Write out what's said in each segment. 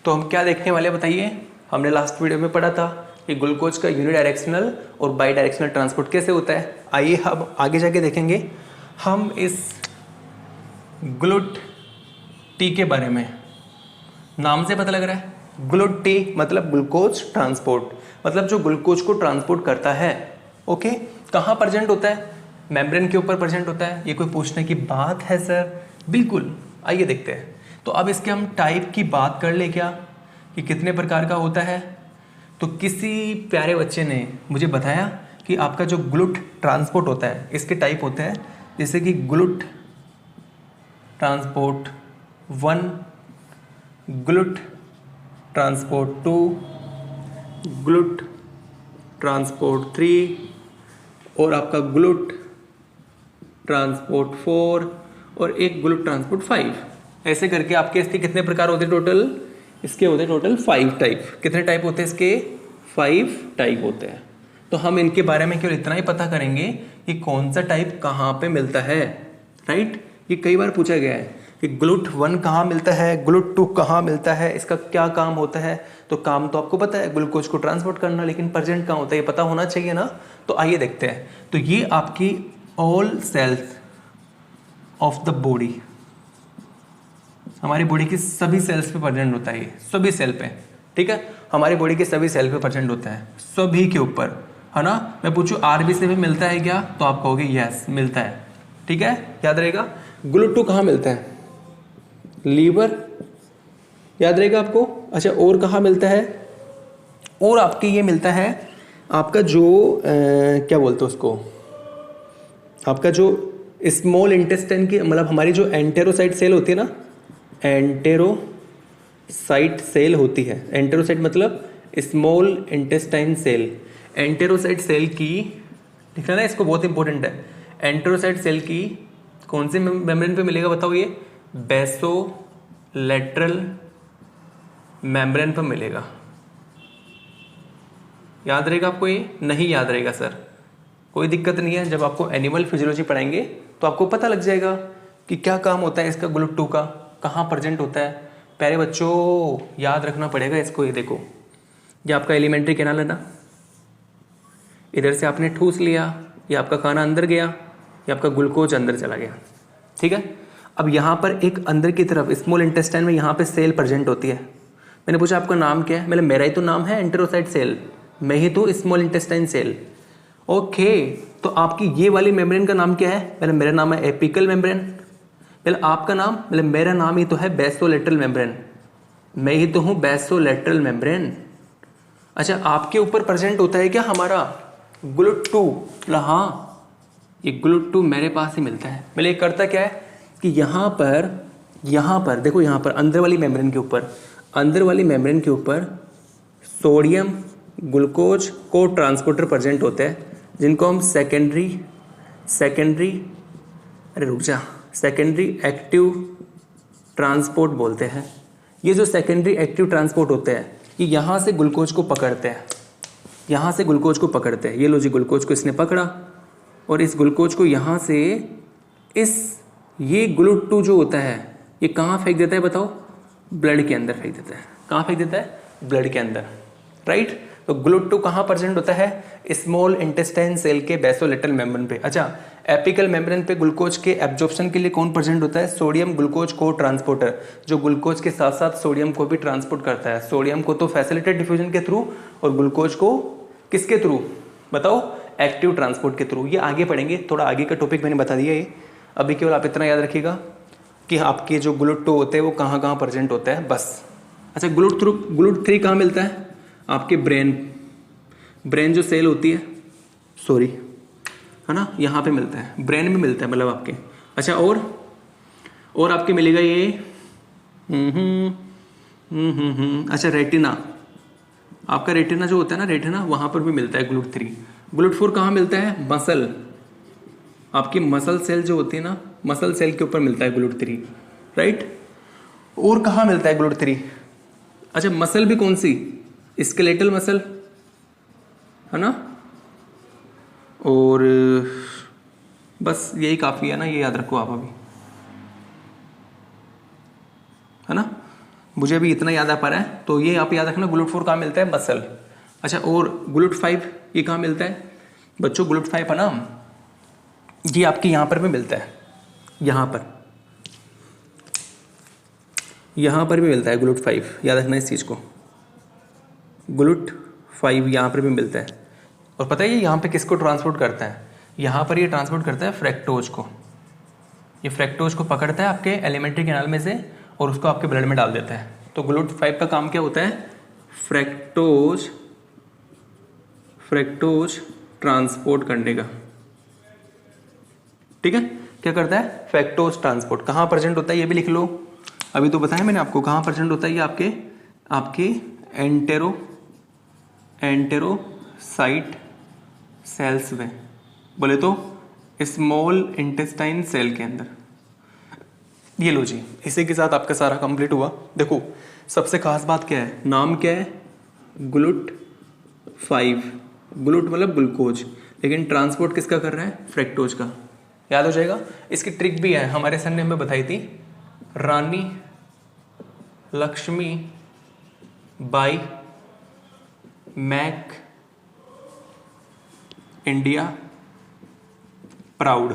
तो हम क्या देखने वाले हैं बताइए। हमने लास्ट वीडियो में पढ़ा था कि ग्लूकोज का यूनिडायरेक्शनल और बाई डायरेक्शनल ट्रांसपोर्ट कैसे होता है। आइए हम आगे जाके देखेंगे हम इस ग्लूट टी के बारे में। नाम से पता लग रहा है ग्लूट टी मतलब ग्लूकोज ट्रांसपोर्ट, मतलब जो ग्लूकोज को ट्रांसपोर्ट करता है। ओके, कहाँ प्रेजेंट होता है? मेम्ब्रेन के ऊपर प्रेजेंट होता है। ये कोई पूछने की बात है सर? बिल्कुल, आइए देखते हैं। तो अब इसके हम टाइप की बात कर ले क्या कि कितने प्रकार का होता है। तो किसी प्यारे बच्चे ने मुझे बताया कि आपका जो ग्लूट ट्रांसपोर्ट होता है इसके टाइप होते हैं, जैसे कि GLUT transport 1, GLUT transport 2, GLUT transport 3 और आपका ग्लूट ट्रांसपोर्ट 4 और एक ग्लूट ट्रांसपोर्ट 5। ऐसे करके आपके इसके कितने प्रकार होते हैं टोटल? इसके होते हैं टोटल 5 टाइप। कितने टाइप होते हैं इसके? 5 टाइप होते हैं। तो हम इनके बारे में केवल इतना ही पता करेंगे कि कौन सा टाइप कहाँ पे मिलता है। राइट, ये कई बार पूछा गया है कि ग्लूट 1 कहाँ मिलता है, ग्लूट 2 कहाँ मिलता है, इसका क्या काम होता है। तो काम तो आपको पता है ग्लूकोज को ट्रांसपोर्ट करना, लेकिन प्रेजेंट कहाँ होता है ये पता होना चाहिए ना। तो आइए देखते हैं। तो ये आपकी all cells of the body, हमारी बॉडी की सभी सेल्स पे प्रेजेंट होता है। ये सभी सेल पे, ठीक है, हमारी बॉडी के सभी सेल पे प्रेजेंट होता है, सभी के ऊपर, है ना। मैं पूछूं आरबी से भी मिलता है क्या, तो आप कहोगे यस मिलता है। ठीक है, याद रहेगा। ग्लूट 2 कहाँ मिलता है? लीवर, याद रहेगा आपको। अच्छा, और कहाँ मिलता है? और आपके ये मिलता है आपका जो क्या बोलते हैं उसको, आपका जो स्मॉल इंटेस्टाइन की, मतलब हमारी जो एंटेरोसाइट सेल होती है ना, एंटेरोसाइट सेल होती है। एंटेरोसाइट मतलब small intestine cell. Enterocyte cell की, लिखना ना इसको, बहुत इंपॉर्टेंट है। एंटेरोसाइट सेल की कौन से मेम्ब्रेन पे मिलेगा बताओ? ये बेसोलेटरल मेम्ब्रेन पर मिलेगा। याद रहेगा आपको? ये नहीं याद रहेगा सर, कोई दिक्कत नहीं है। जब आपको एनिमल फिजियोलॉजी पढ़ाएंगे तो आपको पता लग जाएगा कि क्या काम होता है इसका, ग्लूट 2 का कहाँ प्रेजेंट होता है। प्यारे बच्चों, याद रखना पड़ेगा इसको। ये देखो, ये आपका एलिमेंट्री कैनाल है ना, इधर से आपने ठूस लिया, ये आपका खाना अंदर गया, ये आपका ग्लूकोज अंदर चला गया। ठीक है, अब यहाँ पर एक अंदर की तरफ स्मॉल इंटेस्टाइन में यहाँ पे सेल प्रेजेंट होती है। मैंने पूछा आपका नाम क्या है? मतलब मेरा ही तो नाम है एंटेरोसाइट सेल, मैं ही तो स्मॉल इंटेस्टाइन सेल। ओके, तो आपकी ये वाली मेम्ब्रेन का नाम क्या है? मतलब मेरा नाम है एपिकल मेम्ब्रेन। मतलब आपका नाम, मतलब मेरा नाम ही तो है बेसोलेटरल मेम्ब्रेन, मैं ही तो हूँ बेसोलेटरल मेम्ब्रेन। अच्छा, आपके ऊपर प्रेजेंट होता है क्या हमारा ग्लूट 2? हाँ, ये ग्लूट 2 मेरे पास ही मिलता है। मतलब ये करता क्या है कि यहाँ पर देखो, यहाँ पर अंदर वाली मेम्ब्रेन के ऊपर, अंदर वाली मेम्ब्रेन के ऊपर सोडियम ग्लूकोज को ट्रांसपोर्टर प्रेजेंट होते हैं, जिनको हम सेकेंडरी एक्टिव ट्रांसपोर्ट बोलते हैं। ये जो सेकेंडरी एक्टिव ट्रांसपोर्ट होते हैं, ये यहाँ से ग्लूकोज को पकड़ते हैं, यहाँ से ग्लूकोज को पकड़ते हैं। ये लो जी, ग्लूकोज को इसने पकड़ा और इस ग्लूकोज को यहाँ से ये ग्लूट 2 जो होता है ये कहाँ फेंक देता है बताओ? ब्लड के अंदर फेंक देता है। कहाँ फेंक देता है? ब्लड के अंदर। राइट, तो ग्लूट 2 कहाँ प्रेजेंट होता है? स्मॉल इंटेस्टाइन सेल के बेसोलेटरल मेम्ब्रेन पे। अच्छा, एपिकल मेम्ब्रेन पे ग्लूकोज के एब्जॉर्प्शन के लिए कौन प्रेजेंट होता है? सोडियम ग्लूकोज को ट्रांसपोर्टर, जो ग्लूकोज के साथ साथ सोडियम को भी ट्रांसपोर्ट करता है। सोडियम को तो फैसिलिटेड डिफ्यूजन के थ्रू और ग्लूकोज को किसके थ्रू बताओ? एक्टिव ट्रांसपोर्ट के थ्रू। ये आगे पढ़ेंगे, थोड़ा आगे का टॉपिक मैंने बता दिया ये। अभी केवल आप इतना याद रखिएगा कि आपके जो ग्लूट 2 होते हैं वो कहाँ कहाँ प्रेजेंट होता है, बस। अच्छा, ग्लूट 3 कहाँ मिलता है? आपके ब्रेन जो सेल होती है, सॉरी, है ना, यहाँ पे मिलता है, ब्रेन में मिलता है, मतलब आपके। अच्छा, और आपके मिलेगा ये अच्छा, रेटिना। आपका रेटिना जो होता है ना, रेटिना, वहाँ पर भी मिलता है ग्लूट 3। ग्लूट 4 कहाँ मिलता है? मसल, आपकी मसल सेल जो होती है ना, मसल सेल के ऊपर मिलता है ग्लूट 3। राइट, और कहाँ मिलता है ग्लूट 3? अच्छा, मसल भी कौन सी? स्केलेटल मसल, है ना। और बस यही काफ़ी है ना, ये याद रखो आप अभी, है ना। मुझे अभी इतना याद आ पा रहा है। तो ये आप याद रखना, GLUT4 कहाँ मिलता है? मसल। अच्छा, और GLUT5 ये कहाँ मिलता है बच्चों? GLUT5 है ना, ये आपके यहाँ पर भी मिलता है, यहाँ पर भी मिलता है GLUT5, याद रखना इस चीज़ को। GLUT5 यहाँ पर भी मिलता है। और पता है ये यहाँ पे किसको ट्रांसपोर्ट करता है? यहाँ पर ये ट्रांसपोर्ट करता है फ्रैक्टोज को। ये फ्रैक्टोज को पकड़ता है आपके एलिमेंट्री कैनाल में से और उसको आपके ब्लड में डाल देता है। तो GLUT5 का काम क्या होता है? फ्रैक्टोज ट्रांसपोर्ट करने का। ठीक है, क्या करता है? Fructose transport. कहाँ प्रेजेंट होता है ये भी लिख लो। अभी तो बताया मैंने आपको कहाँ प्रेजेंट होता है ये आपके एंटेरोसाइट सेल्स में, बोले तो स्मॉल इंटेस्टाइन सेल के अंदर। ये लो जी, इसी के साथ आपका सारा कंप्लीट हुआ। देखो सबसे खास बात क्या है? नाम क्या है? GLUT5। ग्लूट मतलब ग्लूकोज, लेकिन ट्रांसपोर्ट किसका कर रहा है? फ्रैक्टोज का। याद हो जाएगा। इसकी ट्रिक भी है, हमारे सर ने हमें बताई थी, Rani Lakshmi Bai make India proud.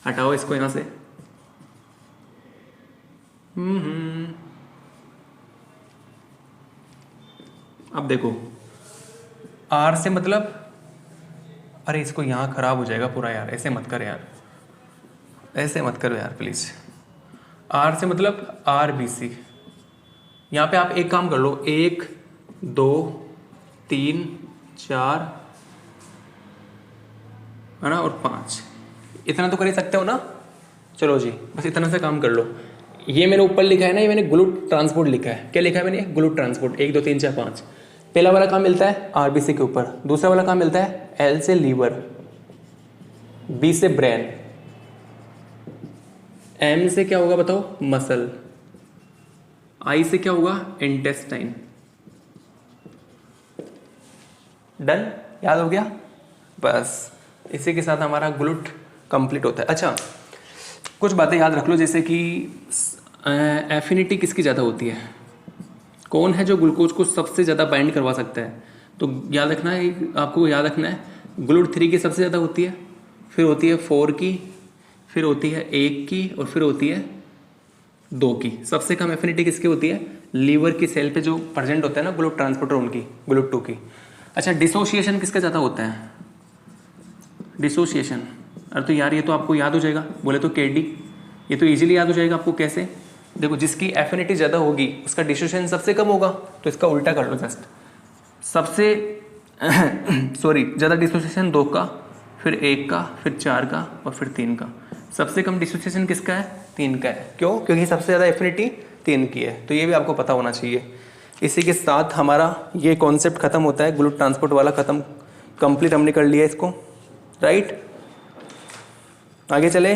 हटाओ इसको यहां से। अब देखो आर से मतलब, अरे इसको यहां खराब हो जाएगा पूरा यार, ऐसे मत कर यार, ऐसे मत करो यार प्लीज। आर से मतलब RBC। यहां पे आप एक काम कर लो, 1 2 3 4 है ना, और 5, इतना तो कर ही सकते हो ना। चलो जी, बस इतना से काम कर लो। ये मैंने ऊपर लिखा है ना, ये मैंने ग्लूट ट्रांसपोर्ट लिखा है। क्या लिखा है मैंने? GLUT transport. 1 2 3 4 5। पहला वाला कहाँ मिलता है? RBC के ऊपर। दूसरा वाला कहाँ मिलता है? L से लीवर, B से ब्रेन, M से क्या होगा बताओ? मसल, I से क्या होगा? इंटेस्टाइन। डन? याद हो गया? बस इसी के साथ हमारा ग्लूट कंप्लीट होता है। अच्छा, कुछ बातें याद रख लो, जैसे कि एफिनिटी किसकी ज़्यादा होती है? कौन है जो ग्लूकोज को सबसे ज़्यादा बाइंड करवा सकता है? तो याद रखना है, आपको याद रखना है, GLUT3 की सबसे ज़्यादा होती है, फिर होती है 4 की, फिर होती है 1 की, और फिर होती है 2 की। सबसे कम एफिनिटी किसकी होती है? लीवर की सेल पे जो प्रेजेंट होता है ना ग्लूट ट्रांसपोर्टर, उनकी, GLUT2 की। अच्छा, डिसोसिएशन किसका ज़्यादा होता है? डिसोसिएशन, अरे तो यार ये तो आपको याद हो जाएगा, बोले तो KD। ये तो इजीली याद हो जाएगा आपको। कैसे? देखो, जिसकी एफिनिटी ज़्यादा होगी उसका डिसोसिएशन सबसे कम होगा। तो इसका उल्टा कर लो जस्ट, सबसे सॉरी, ज़्यादा डिसोसिएशन 2 का, फिर 1 का, फिर 4 का, और फिर 3 का। सबसे कम डिसोसिएशन किसका है? 3 का है। क्यों? क्योंकि सबसे ज़्यादा एफिनिटी 3 की है। तो ये भी आपको पता होना चाहिए। इसी के साथ हमारा ये कॉन्सेप्ट खत्म होता है, ग्लूट ट्रांसपोर्ट वाला खत्म, कंप्लीट हमने कर लिया इसको, राइट। आगे चले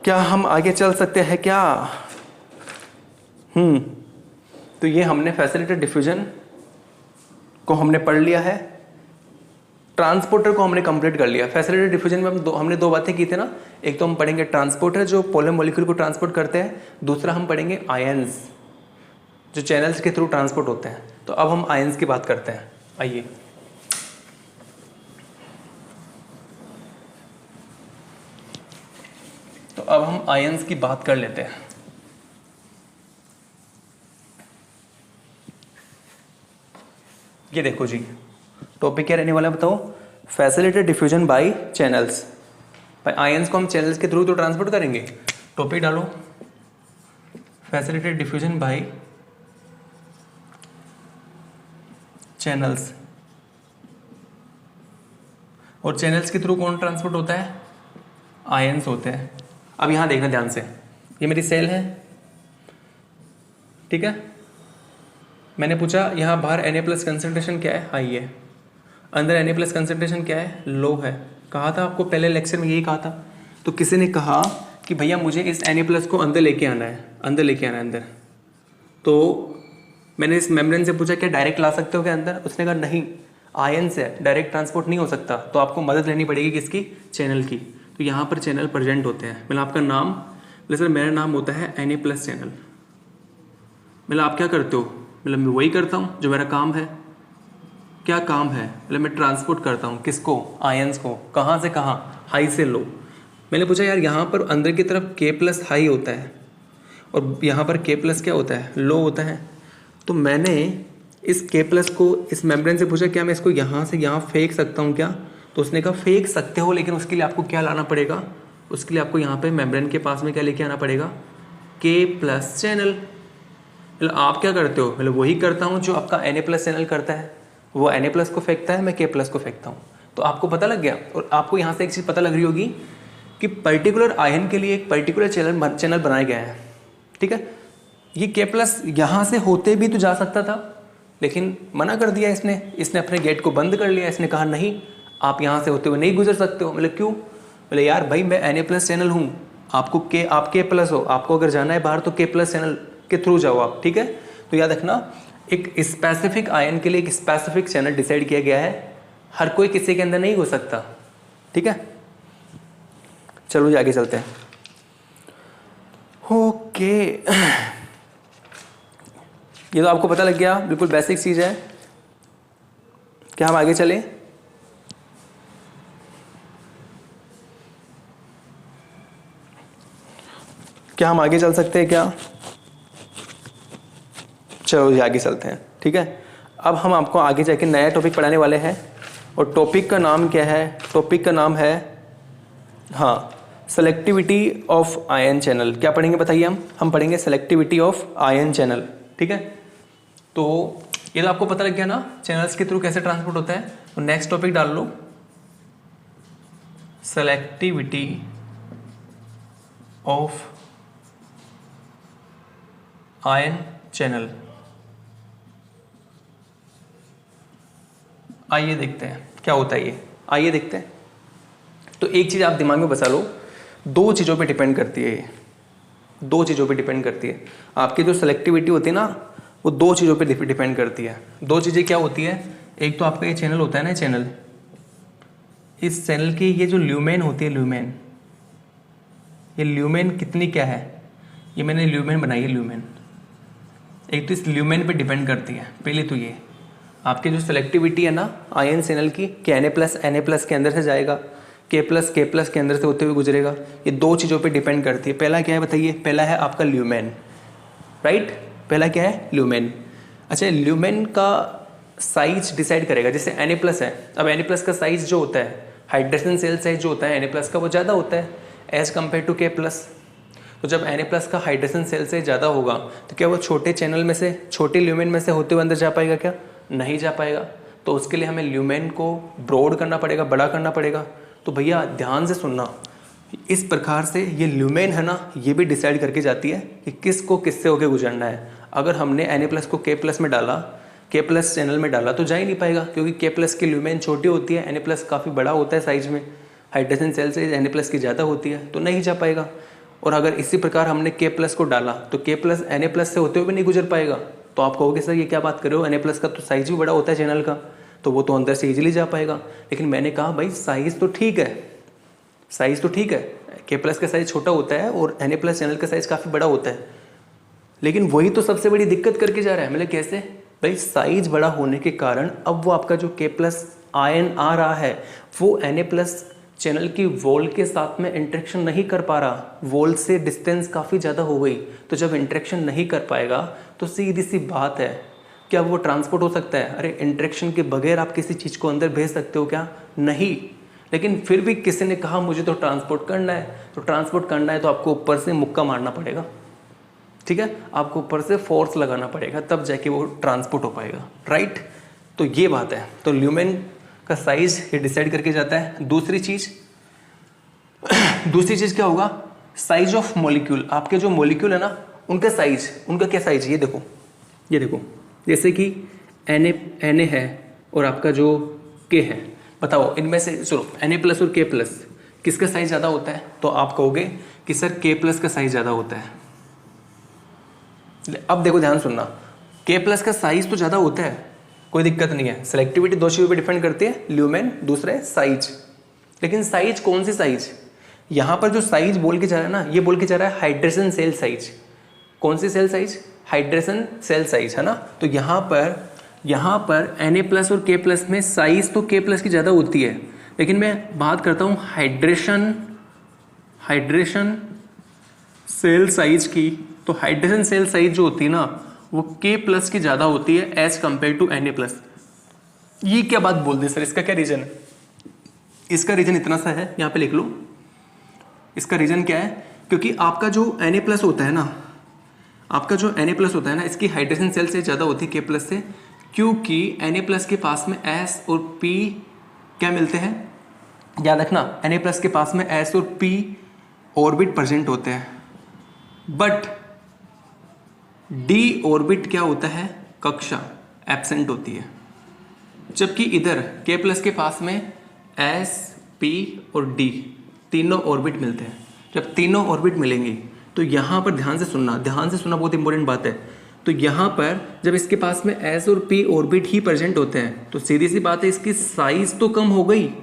क्या? हम आगे चल सकते हैं क्या? तो ये हमने फैसिलिटेटेड डिफ्यूजन को हमने पढ़ लिया है, ट्रांसपोर्टर को हमने कंप्लीट कर लिया। फैसिलिटेटेड डिफ्यूजन में हमने दो बातें की थी ना, एक तो हम पढ़ेंगे ट्रांसपोर्टर जो पोलर मॉलिक्यूल को ट्रांसपोर्ट करते हैं, दूसरा हम पढ़ेंगे आयंस जो चैनल्स के थ्रू ट्रांसपोर्ट होते हैं। तो अब हम आयंस की बात करते हैं। आइए, तो अब हम आयंस की बात कर लेते हैं। ये देखो जी, टॉपिक क्या रहने वाला है बताओ? Facilitated diffusion by channels. भाई आयंस को हम चैनल्स के थ्रू तो ट्रांसपोर्ट करेंगे। टॉपिक डालो, फैसिलिटेटेड डिफ्यूजन बाय चैनल्स। और चैनल्स के थ्रू कौन ट्रांसपोर्ट होता है? आयंस होते हैं। अब यहां देखना ध्यान से, ये मेरी सेल है, ठीक है। मैंने पूछा यहाँ बाहर Na+ कंसंट्रेशन क्या है? हाई है। अंदर Na+ कंसंट्रेशन क्या है? लो है। कहा था आपको पहले लेक्चर में, यही कहा था। तो किसी ने कहा कि भैया मुझे इस Na+ को अंदर लेके आना है, अंदर लेके आना है अंदर। तो मैंने इस मेम्ब्रेन से पूछा क्या डायरेक्ट ला सकते हो क्या अंदर? उसने कहा नहीं, आयन से डायरेक्ट ट्रांसपोर्ट नहीं हो सकता, तो आपको मदद लेनी पड़ेगी किसकी? चैनल की। तो यहाँ पर चैनल प्रेजेंट होते हैं। मतलब आपका नाम, जैसे मेरा नाम होता है Na+ चैनल, मतलब आप क्या करते हो, मतलब मैं वही करता हूँ जो मेरा काम है। क्या काम है, मतलब मैं ट्रांसपोर्ट करता हूँ किसको, आयंस को, कहाँ से कहाँ, हाई से लो। मैंने पूछा यार यहाँ पर अंदर की तरफ K प्लस हाई होता है और यहाँ पर K प्लस क्या होता है, लो होता है। तो मैंने इस K प्लस को इस मेम्ब्रेन से पूछा क्या मैं इसको यहाँ से यहाँ फेंक सकता हूँ क्या, तो उसने कहा फेंक सकते हो, लेकिन उसके लिए आपको क्या लाना पड़ेगा, उसके लिए आपको यहाँ पे मेम्ब्रेन के पास में क्या लेके आना पड़ेगा, K प्लस चैनल। मतलब आप क्या करते हो, मतलब वही करता हूँ जो आपका Na प्लस चैनल करता है, वो Na प्लस को फेंकता है, मैं K प्लस को फेंकता हूँ। तो आपको पता लग गया। और आपको यहाँ से एक चीज़ पता लग रही होगी कि पर्टिकुलर आयन के लिए एक पर्टिकुलर चैनल बनाया गया है, ठीक है। ये K प्लस यहाँ से होते भी तो जा सकता था, लेकिन मना कर दिया इसने अपने गेट को बंद कर लिया। इसने कहा नहीं, आप यहाँ से होते हुए नहीं गुजर सकते हो। मतलब क्यों, बोले यार भाई मैं Na प्लस चैनल हूँ, आप K प्लस हो, आपको अगर जाना है बाहर तो K प्लस चैनल के थ्रू जाओ आप, ठीक है। तो याद रखना, एक स्पेसिफिक आयन के लिए एक स्पेसिफिक चैनल डिसाइड किया गया है, हर कोई किसी के अंदर नहीं हो सकता, ठीक है। चलो आगे चलते हैं। ओके, ये तो आपको पता लग गया, बिल्कुल बेसिक चीज़ है। क्या हम आगे चलें? क्या हम आगे चल सकते हैं क्या? चलो जी आगे चलते हैं, ठीक है। अब हम आपको आगे जाके नया टॉपिक पढ़ाने वाले हैं, और टॉपिक का नाम क्या है, टॉपिक का नाम है सेलेक्टिविटी ऑफ आयन चैनल। क्या पढ़ेंगे बताइए, हम पढ़ेंगे सेलेक्टिविटी ऑफ आयन चैनल, ठीक है। तो ये तो आपको पता लग गया ना, चैनल्स के थ्रू कैसे ट्रांसपोर्ट होता है। तो नेक्स्ट टॉपिक डाल लो, सेलेक्टिविटी ऑफ आयन चैनल। आइए देखते हैं क्या होता है ये, आइए देखते हैं। तो एक चीज़ आप दिमाग में बसा लो, दो चीज़ों पे डिपेंड करती है ये, दो चीज़ों पे डिपेंड करती है। आपकी जो सेलेक्टिविटी होती है ना, वो दो चीज़ों पे डिपेंड करती है। दो चीज़ें क्या होती है, एक तो आपका ये चैनल होता है ना, चैनल, इस चैनल की ये जो ल्यूमेन होती है, ल्यूमेन, ये ल्यूमेन कितनी क्या है, ये मैंने ल्यूमेन बनाई है, ल्यूमेन। एक तो इस ल्यूमेन पे डिपेंड करती है। पहले तो ये आपकी जो सेलेक्टिविटी है ना आयन चैनल की, कि Na प्लस के अंदर से जाएगा, K प्लस के अंदर से होते हुए गुजरेगा, ये दो चीज़ों पे डिपेंड करती है। पहला क्या है बताइए, पहला है आपका ल्यूमेन, राइट। पहला क्या है, ल्यूमेन। अच्छा, ल्यूमेन का साइज डिसाइड करेगा, जैसे Na प्लस है, अब Na प्लस का साइज जो होता है, हाइड्रोजन सेल साइज जो होता है Na प्लस का, वो ज़्यादा होता है as compare to K plus. तो जब Na प्लस का हाइड्रोजन सेल से ज़्यादा होगा तो क्या वो छोटे चैनल में से, छोटे ल्यूमेन में से होते हुए अंदर जा पाएगा क्या, नहीं जा पाएगा। तो उसके लिए हमें ल्यूमेन को ब्रॉड करना पड़ेगा, बड़ा करना पड़ेगा। तो भैया ध्यान से सुनना, इस प्रकार से ये ल्यूमेन है ना, ये भी डिसाइड करके जाती है कि किसको किससे होके गुजरना है। अगर हमने Na प्लस को K प्लस में डाला, K प्लस चैनल में डाला, तो जा ही नहीं पाएगा, क्योंकि K प्लस की ल्यूमेन छोटी होती है, Na प्लस काफ़ी बड़ा होता है साइज में, हाइड्रोजन सेल से Na प्लस की ज़्यादा होती है, तो नहीं जा पाएगा। और अगर इसी प्रकार हमने K प्लस को डाला तो K प्लस Na प्लस से होते हुए भी नहीं गुजर पाएगा। तो आप कहोगे सर ये क्या बात कर रहे हो, Na प्लस का तो साइज भी बड़ा होता है चैनल का, तो वो तो अंदर से इजीली जा पाएगा। लेकिन मैंने कहा भाई साइज तो ठीक है, साइज तो ठीक है, K प्लस का साइज छोटा होता है और Na प्लस चैनल का साइज काफ़ी बड़ा होता है, लेकिन वही तो सबसे बड़ी दिक्कत करके जा रहा है। मतलब कैसे भाई, साइज बड़ा होने के कारण अब वो आपका जो K प्लस आयन आ रहा है वो Na प्लस चैनल की वॉल के साथ में इंटरेक्शन नहीं कर पा रहा, वॉल से डिस्टेंस काफ़ी ज़्यादा हो गई। तो जब इंटरेक्शन नहीं कर पाएगा तो सीधी सी बात है, क्या वो ट्रांसपोर्ट हो सकता है? अरे इंटरेक्शन के बगैर आप किसी चीज़ को अंदर भेज सकते हो क्या? नहीं। लेकिन फिर भी किसी ने कहा मुझे तो ट्रांसपोर्ट करना है, तो ट्रांसपोर्ट करना है तो आपको ऊपर से मुक्का मारना पड़ेगा, ठीक है, आपको ऊपर से फोर्स लगाना पड़ेगा, तब जाके वो ट्रांसपोर्ट हो पाएगा, राइट। तो ये बात है। तो ल्यूमेन का साइज ये डिसाइड करके जाता है। दूसरी चीज क्या होगा, साइज ऑफ मॉलिक्यूल। आपके जो मॉलिक्यूल है ना उनका साइज, उनका क्या साइज, ये देखो जैसे कि Na है और आपका जो K है, बताओ इनमें से, चलो Na प्लस और K प्लस किसका साइज ज़्यादा होता है? तो आप कहोगे कि सर K प्लस का साइज ज़्यादा होता है। अब देखो ध्यान सुनना, K प्लस का साइज तो ज़्यादा होता है, कोई दिक्कत नहीं है। सेलेक्टिविटी दो चीज़ों पे डिपेंड करती है, ल्यूमेन, दूसरा है साइज। लेकिन साइज कौन सी साइज? यहाँ पर जो साइज बोल के जा रहा है ना, ये बोल के जा रहा है हाइड्रोजन सेल साइज। कौन सी cell size? Hydration cell size, है ना। तो यहाँ पर Na+ और K+ में साइज तो K+ की ज़्यादा होती है, लेकिन मैं बात करता हूँ हाइड्रेशन सेल साइज की। तो हाइड्रेशन सेल साइज जो होती है ना वो K+ की ज़्यादा होती है एज कम्पेयर टू Na+। ये क्या बात बोल दी सर, इसका क्या रीज़न है? इसका रीज़न इतना सा है, यहाँ पे लिख लो। इसका रीज़न क्या है? क्योंकि आपका जो Na+ होता है ना, इसकी हाइड्रेशन सेल से ज़्यादा होती है K+ से, क्योंकि Na+ के पास में S और P क्या मिलते हैं, याद रखना। Na+ के पास में S और P ऑर्बिट प्रेजेंट होते हैं, बट D ऑर्बिट क्या होता है, कक्षा एब्सेंट होती है। जबकि इधर K+ के पास में S, P और D तीनों ऑर्बिट मिलते हैं। जब तीनों ऑर्बिट मिलेंगे तो यहाँ पर ध्यान से सुनना बहुत इंपॉर्टेंट बात है। तो यहाँ पर जब इसके पास में S और P ऑर्बिट ही प्रेजेंट होते हैं तो सीधी सी बात है, इसकी साइज तो कम हो गई,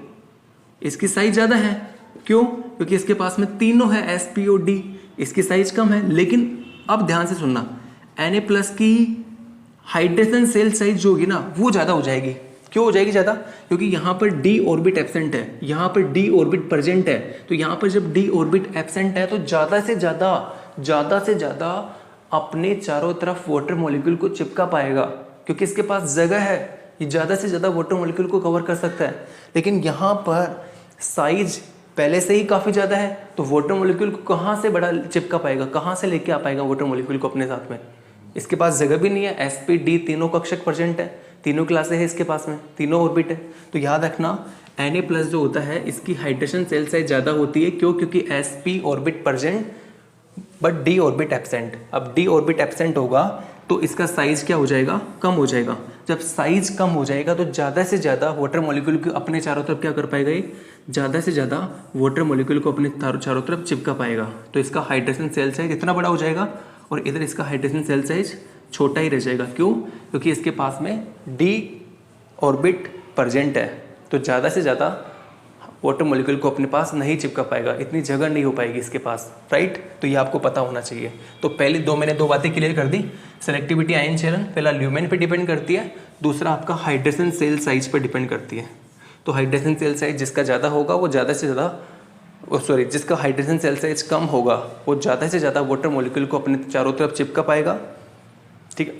इसकी साइज ज़्यादा है। क्यों? क्योंकि इसके पास में तीनों है S, P और D, इसकी साइज कम है। लेकिन अब ध्यान से सुनना, Na+ की हाइड्रेशन सेल साइज जो होगी ना वो ज़्यादा हो जाएगी। क्यों हो जाएगी ज़्यादा? क्योंकि यहाँ पर D ऑर्बिट एब्सेंट है, यहाँ पर D ऑर्बिट प्रेजेंट है। तो यहाँ पर जब D ऑर्बिट एब्सेंट है तो ज़्यादा से ज़्यादा अपने चारों तरफ वाटर मॉलिक्यूल को चिपका पाएगा, क्योंकि इसके पास जगह है, ये ज़्यादा से ज़्यादा वाटर मॉलिक्यूल को कवर कर सकता है। लेकिन यहाँ पर साइज पहले से ही काफ़ी ज़्यादा है, तो वाटर मॉलिक्यूल को कहाँ से बड़ा चिपका पाएगा, कहाँ से लेके आ पाएगा वाटर मॉलिक्यूल को अपने साथ में? इसके पास जगह भी नहीं है। S, P, D तीनों कक्षक प्रेजेंट है, तीनों क्लासें हैं इसके पास में, तीनों ऑर्बिट है। तो याद रखना Na+ जो होता है इसकी हाइड्रेशन सेल साइज ज़्यादा होती है। क्यों? क्योंकि S, P orbit present but D orbit absent. अब D ऑर्बिट एब्सेंट होगा तो इसका साइज क्या हो जाएगा, कम हो जाएगा। जब साइज कम हो जाएगा तो ज़्यादा से ज़्यादा वाटर मॉलिक्यूल को अपने चारों तरफ क्या कर पाएगा, ये ज़्यादा से ज़्यादा वाटर मॉलिक्यूल को अपने चारों तरफ चिपका पाएगा। तो इसका हाइड्रेशन सेल साइज इतना बड़ा हो जाएगा और इधर इसका हाइड्रेशन सेल साइज छोटा ही रह जाएगा। क्यों? क्योंकि इसके पास में D ऑर्बिट प्रेजेंट है, तो ज़्यादा से ज़्यादा वाटर मॉलिक्यूल को अपने पास नहीं चिपका पाएगा, इतनी जगह नहीं हो पाएगी इसके पास, राइट। तो ये आपको पता होना चाहिए। तो पहले मैंने दो बातें क्लियर कर दी। सेलेक्टिविटी आयन चरण पहला ल्यूमेन पे डिपेंड करती है, दूसरा आपका हाइड्रेशन सेल साइज पर डिपेंड करती है। तो हाइड्रेशन सेल साइज जिसका ज़्यादा होगा वो ज़्यादा से ज़्यादा जिसका हाइड्रेशन सेल साइज कम होगा वो ज़्यादा से ज़्यादा वाटर मॉलिक्यूल को अपने चारों तरफ चिपका पाएगा। ठीक है,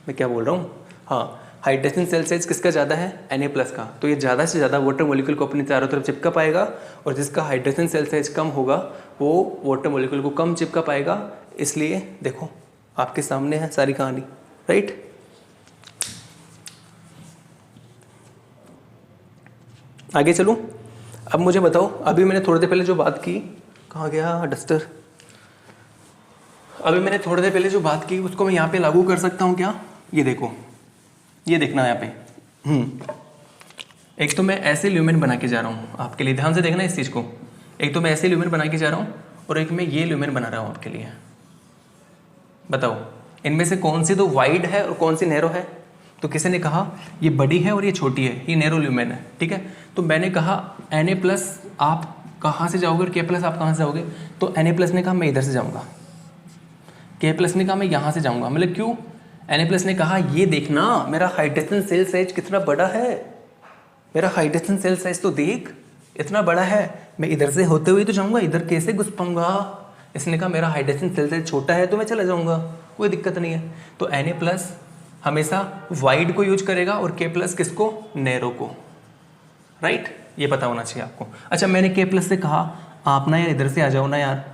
मैं क्या बोल रहा हूँ, हाँ, हाइड्रेशन सेल साइज किसका ज़्यादा है, Na+ का। तो ये ज़्यादा से ज़्यादा वाटर मॉलिक्यूल को अपने चारों तरफ चिपका पाएगा, और जिसका हाइड्रेशन सेल साइज कम होगा वो वाटर मॉलिक्यूल को कम चिपका पाएगा। इसलिए देखो आपके सामने है सारी कहानी, राइट। आगे चलूँ। अब मुझे बताओ, अभी मैंने थोड़ी देर पहले जो बात की, कहाँ गया डस्टर, अभी मैंने थोड़ी देर पहले जो बात की उसको मैं यहाँ पे लागू कर सकता हूँ क्या? ये देखो, ये देखना यहाँ पे। एक तो मैं ऐसे ल्यूमेन बना के जा रहा हूँ आपके लिए, ध्यान से देखना इस चीज़ को। एक तो मैं ऐसे ल्यूमेन बना के जा रहा हूँ और एक मैं ये ल्यूमेन बना रहा हूँ आपके लिए। बताओ इनमें से कौन सी तो वाइड है और कौन सी नैरो है? तो किसी ने कहा ये बड़ी है और ये छोटी है, ये नैरो ल्यूमेन है, ठीक है। तो मैंने कहा Na+ आप कहाँ से जाओगे और K+ आप कहाँ से जाओगे? तो Na+ ने कहा मैं इधर से जाऊँगा, K+ ने कहा मैं यहाँ से जाऊँगा। मतलब क्यों? Na+ ने कहा ये देखना मेरा हाइड्रेशन सेल साइज कितना बड़ा है, मेरा हाइड्रेशन सेल साइज तो देख इतना बड़ा है, मैं इधर से होते हुए तो जाऊँगा, इधर कैसे घुस पाऊँगा। इसने कहा मेरा हाइड्रेशन सेल साइज छोटा है तो मैं चला जाऊँगा, कोई दिक्कत नहीं है। तो Na+ हमेशा वाइड को यूज करेगा और K+ किसको, नैरो को, राइट। ये पता होना चाहिए आपको। अच्छा, मैंने K+ से कहा आप ना यार इधर से आ जाओ ना यार,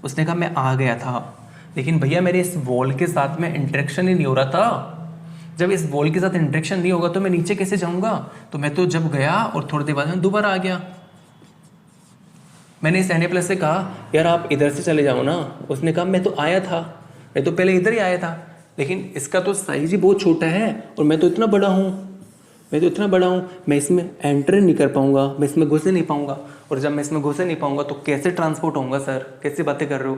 उसने कहा मैं आ गया था, लेकिन भैया मेरे इस वॉल के साथ में इंटरेक्शन ही नहीं हो रहा था। जब इस वॉल के साथ इंटरेक्शन नहीं होगा तो मैं नीचे कैसे जाऊंगा? तो मैं तो जब गया और थोड़ी देर बाद में दोबारा आ गया। मैंने इस Na+ से कहा यार आप इधर से चले जाओ ना, उसने कहा मैं तो आया था, मैं तो पहले इधर ही आया था, लेकिन इसका तो साइज ही बहुत छोटा है और मैं तो इतना बड़ा हूँ, मैं इसमें एंटर नहीं कर पाऊंगा, मैं इसमें घुस नहीं पाऊंगा, और जब मैं इसमें घुस नहीं पाऊंगा तो कैसे ट्रांसपोर्ट होऊंगा सर, कैसे बातें कर रहे हो,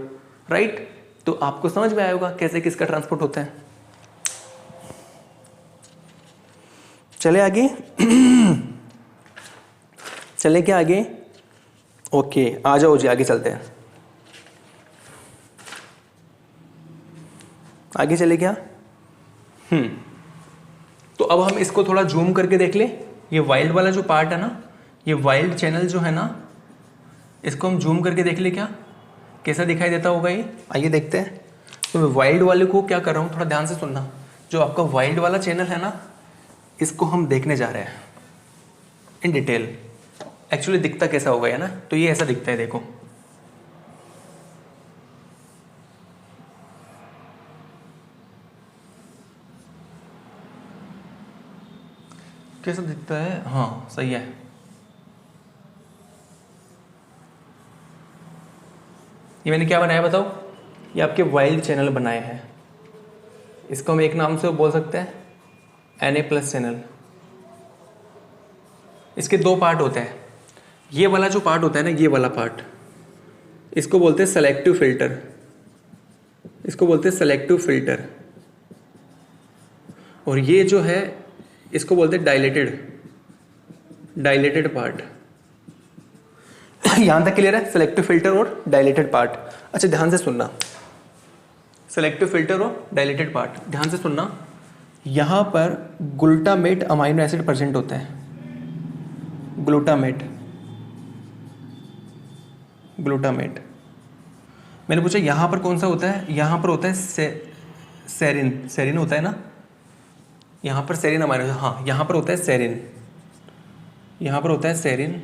राइट। तो आपको समझ में आया होगा कैसे किसका ट्रांसपोर्ट होता है। चले आगे चले क्या आगे? ओके, आ जाओ जी, आगे चलते हैं। आगे चले क्या? तो अब हम इसको थोड़ा जूम करके देख ले। ये वाइल्ड वाला जो पार्ट है ना, ये वाइल्ड चैनल जो है ना, इसको हम जूम करके देख ले क्या कैसा दिखाई देता होगा ये। आइए देखते हैं। तो मैं वाइल्ड वाले को क्या कर रहा हूँ, थोड़ा ध्यान से सुनना। जो आपका वाइल्ड वाला चैनल है ना, इसको हम देखने जा रहे हैं इन डिटेल। एक्चुअली दिखता कैसा होगा है ना, तो ये ऐसा दिखता है, देखो कैसा दिखता है। हाँ सही है। ये मैंने क्या बनाया बताओ? ये आपके वाइल्ड चैनल बनाए हैं। इसको हम एक नाम से बोल सकते हैं Na+ चैनल। इसके दो पार्ट होते हैं। ये वाला जो पार्ट होता है ना, ये वाला पार्ट, इसको बोलते हैं सेलेक्टिव फिल्टर। इसको बोलते हैं सेलेक्टिव फिल्टर। और ये जो है इसको बोलते हैं डायलेटेड पार्ट। यहां तक क्लियर है? सेलेक्टिव फिल्टर और डायलेटेड पार्ट। अच्छा ध्यान से सुनना, सेलेक्टिव फिल्टर और डायलेटेड पार्ट, ध्यान से सुनना। यहां पर ग्लूटामेट अमाइनो एसिड प्रेजेंट होता है। ग्लूटामेट मैंने पूछा यहां पर कौन सा होता है? यहां पर होता है सेरिन होता है ना, यहां पर सेरिन अमाइनो, हाँ यहां पर होता है सेरिन। यहां पर होता है सेरिन,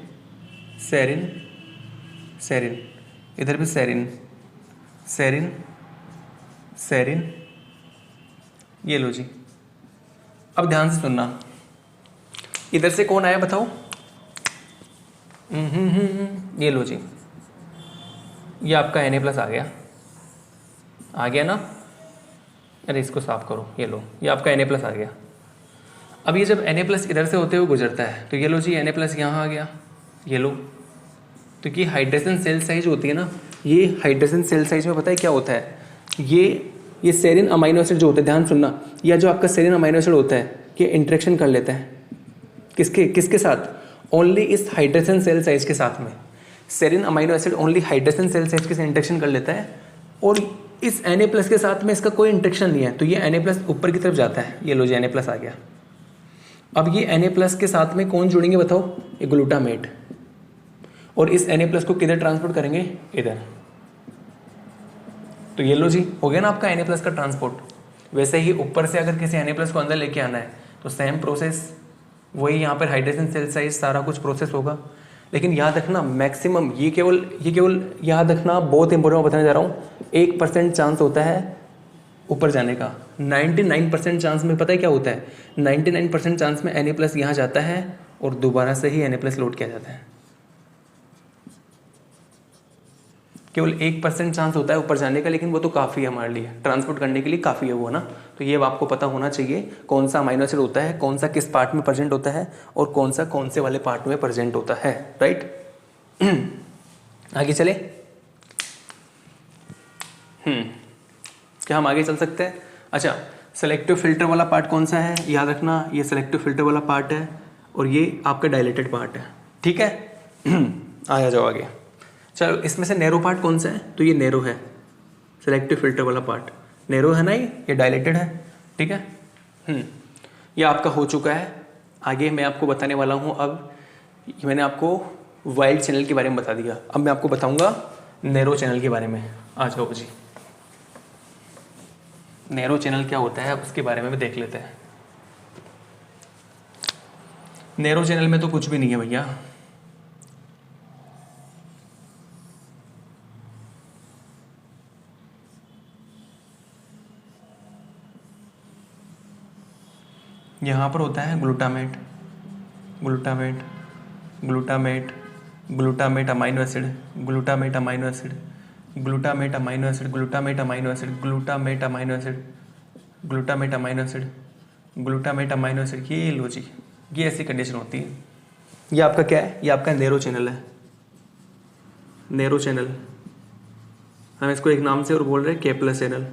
इधर भी सेरिन। ये लो जी। अब ध्यान से सुनना, इधर से कौन आया बताओ? ये लो जी, ये आपका Na+ आ गया ना। अरे इसको साफ करो, ये लो, ये आपका Na+ आ गया। अब ये जब Na+ इधर से होते हुए गुजरता है, तो ये लो जी Na+ यहाँ आ गया, ये लो। तो ये हाइड्रेशन सेल साइज होती है ना, ये हाइड्रेशन सेल साइज में पता है क्या होता है? ये सेरिन अमाइनो एसिड जो होता है, ध्यान सुनना, या जो आपका सेरिन अमाइनो एसिड होता है, ये इंटरेक्शन कर लेता है किसके साथ? ओनली इस हाइड्रेशन सेल साइज के साथ में। Serine amino acid only hydration cell size के साथ इंटरेक्शन कर लेता है, और इस Na+ के साथ में इसका कोई इंटरेक्शन नहीं है। तो ये Na+ ऊपर की तरफ जाता है, ये लो जी Na+ आ गया। अब ये Na+ के साथ में कौन जुड़ेंगे बताओ? ये ग्लूटामेट। और इस Na+ को किधर ट्रांसपोर्ट करेंगे? इधर। तो ये लो जी, हो गया ना आपका Na+ का ट्रांसपोर्ट। वैसे ही ऊपर से अगर किसी Na+ को अंदर लेके आना है तो सेम प्रोसेस, वही यहाँ पर हाइड्रेशन सेल साइज सारा कुछ प्रोसेस होगा। लेकिन याद रखना मैक्सिमम, ये केवल याद रखना, बहुत इंपॉर्टेंट बताने जा रहा हूँ, 1% चांस होता है ऊपर जाने का। 99% चांस में पता है क्या होता है? 99% चांस में Na+ यहाँ जाता है और दोबारा से ही Na+ लोड किया जाता है। केवल 1% चांस होता है ऊपर जाने का, लेकिन वो तो काफ़ी है हमारे लिए, ट्रांसपोर्ट करने के लिए काफ़ी है वो ना। तो ये आपको पता होना चाहिए कौन सा अमाइनो एसिड होता है, कौन सा किस पार्ट में प्रेजेंट होता है, और कौन से वाले पार्ट में प्रेजेंट होता है, राइट। आगे चले। क्या हम आगे चल सकते हैं? अच्छा, सेलेक्टिव फिल्टर वाला पार्ट कौन सा है? याद रखना, ये सेलेक्टिव फिल्टर वाला पार्ट है और ये आपका डायलेटेड पार्ट है, ठीक है। आ जाओ आगे। चलो, इसमें से नैरो पार्ट कौन सा है? तो ये नैरो है, सेलेक्टिव फिल्टर वाला पार्ट नैरो है ना, ये डायलेटेड है, ठीक है। ये आपका हो चुका है। आगे मैं आपको बताने वाला हूँ। अब मैंने आपको वाइल्ड चैनल के बारे में बता दिया, अब मैं आपको बताऊंगा नैरो चैनल के बारे में। आ जाओ जी, नैरो चैनल क्या होता है उसके बारे में भी देख लेते हैं। नैरो चैनल में तो कुछ भी नहीं है भैया। यहाँ पर होता है glutamate amino acid, glutamate amino acid, ये लो जी, ये ऐसी कंडीशन होती है। ये आपका क्या है? ये आपका नैरो चैनल है, नैरो चैनल। हम इसको एक नाम से और बोल रहे हैं K+ चैनल।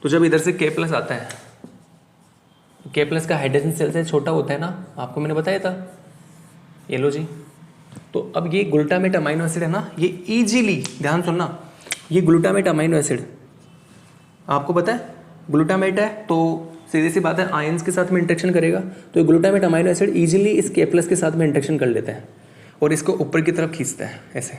तो जब इधर से K+ आता है, K+ का हाइड्रोजन सेल से छोटा होता है ना, आपको मैंने बताया था, ये लो जी। तो अब ये ग्लूटामेट अमाइनो एसिड है ना, ये इजीली, ध्यान सुनना, ये ग्लूटामेट अमाइनो एसिड आपको पता है ग्लूटामेट है तो सीधी सी बात है आयंस के साथ में इंटरेक्शन करेगा, तो ग्लूटामेट अमाइनो एसिड इजीली इस K+ के साथ में इंटरेक्शन कर लेता है और इसको ऊपर की तरफ खींचता है ऐसे,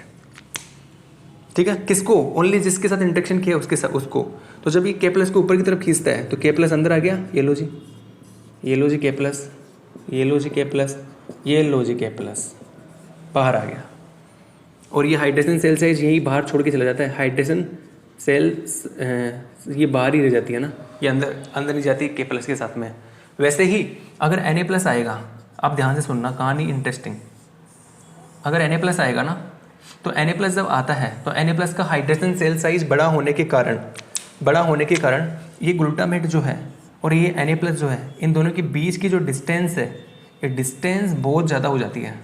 ठीक है। किसको? ओनली जिसके साथ इंटरेक्शन किया उसके साथ, उसको। तो जब ये K+ को ऊपर की तरफ खींचता है तो K+ अंदर आ गया, ये लो जी K+, ये लो जी K+, ये लो जी K+, बाहर आ गया। और ये हाइड्रेशन सेल साइज यही बाहर छोड़ के चला जाता है, हाइड्रेशन सेल ये बाहर ही रह जाती है ना, ये अंदर ही जाती है K+ के साथ में। वैसे ही अगर Na+ आएगा, आप ध्यान से सुनना, कहानी इंटरेस्टिंग। अगर Na+ आएगा ना, तो Na+ जब आता है तो Na+ का हाइड्रेशन सेल साइज बड़ा होने के कारण ये ग्लूटामेट जो है और ये Na+ जो है, इन दोनों के बीच की जो डिस्टेंस है, ये डिस्टेंस बहुत ज़्यादा हो जाती है।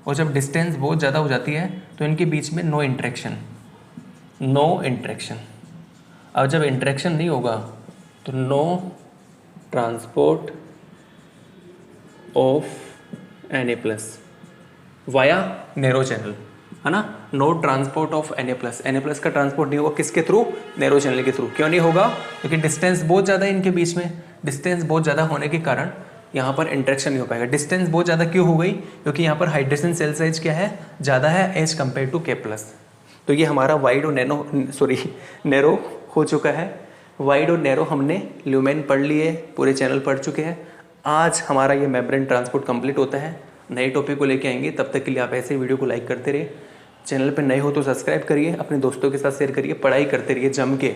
और जब डिस्टेंस बहुत ज़्यादा हो जाती है तो इनके बीच में नो इंटरेक्शन। अब जब इंटरेक्शन नहीं होगा तो no transport of Na+ via narrow channel, है ना। नो ट्रांसपोर्ट ऑफ Na+ का ट्रांसपोर्ट नहीं होगा, किसके थ्रू? नैरो चैनल के थ्रू। क्यों नहीं होगा? क्योंकि डिस्टेंस बहुत ज़्यादा है इनके बीच में। डिस्टेंस बहुत ज़्यादा होने के कारण यहाँ पर इंटरेक्शन नहीं हो पाएगा। डिस्टेंस बहुत ज़्यादा क्यों हो गई? क्योंकि यहाँ पर हाइड्रेशन सेल साइज क्या है? ज़्यादा है एज कम्पेयर टू K+। तो ये हमारा वाइड और नैरो हो चुका है। वाइड और नैरो हमने ल्यूमेन पढ़ लिए, पूरे चैनल पढ़ चुके हैं। आज हमारा ये मेम्ब्रेन ट्रांसपोर्ट कंप्लीट होता है। नए टॉपिक को लेके आएंगे, तब तक के लिए आप ऐसे वीडियो को लाइक करते रहिए। चैनल पर नए हो तो सब्सक्राइब करिए, अपने दोस्तों के साथ शेयर करिए, पढ़ाई करते रहिए जम के।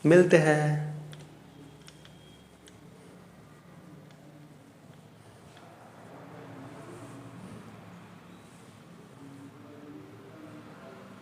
मिलते हैं।